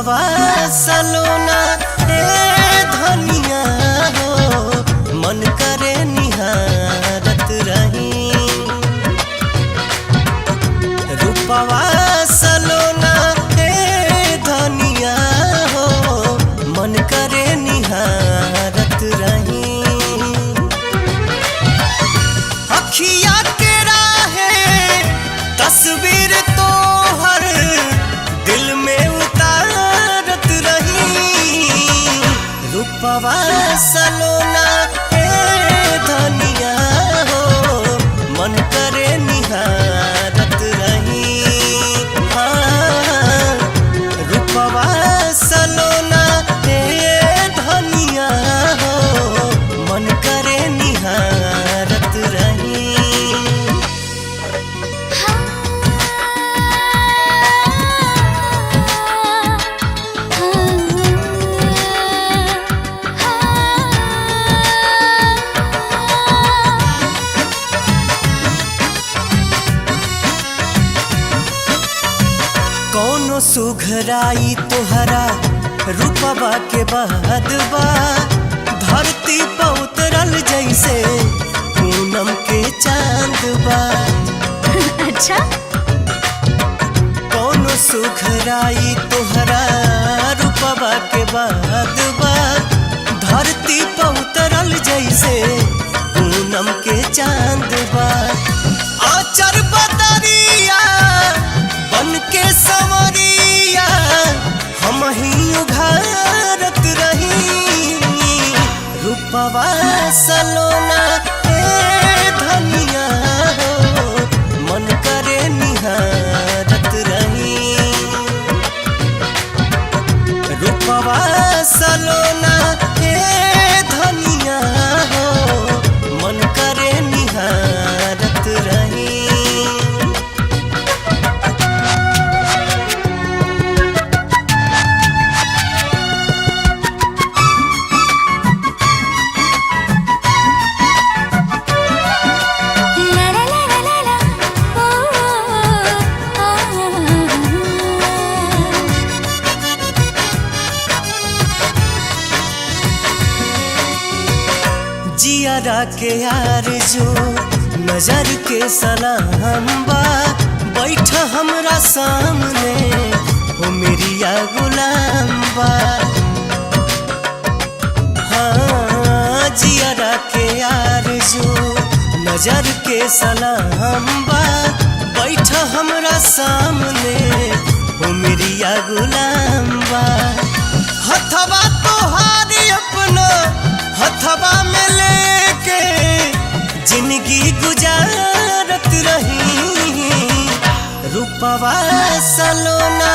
रूपवा सलोना ए धनिया हो मन करे निहारत रही। रूपवा सलोना ए धनिया हो मन करे निहारत रही। अखिया के राहे तस्वीर तो हर दिल में उतारत रही। रूपवा सलोना ए धनिया हो मन करे निहारत रही। हाँ, रूपवा सलोना ए धनिया हो मन करे निहारत रही। कौनो सुघराई तोहरा रूपवा के बाद बा धरती पर उतरल जैसे पूनम के चांद बा। अच्छा, कौनो सुघराई तोहरा रूपवा के बाद बा धरती पर उतरल जैसे पूनम के चांद बा। आचर बदरिया बन के संवरिया हम ही उघारत रही। रूपवा सलोना ए धनिया हो मन करे निहारत रही। रूपवा सलोना ए धनिया हो मन करे निहारत रही। जियारा के यार जो नजर के सलाम बा बैठ हमरा सामने हो मेरिया गुलाम बा। हाँ, जियारा के यार जो नजर के सलाम बा बैठ हमरा सामने हो मेरिया गुलाम बा। हथवा तोहारी अपना हथवा में लेके जिंदगी गुजारत रही। रूपवा सलोना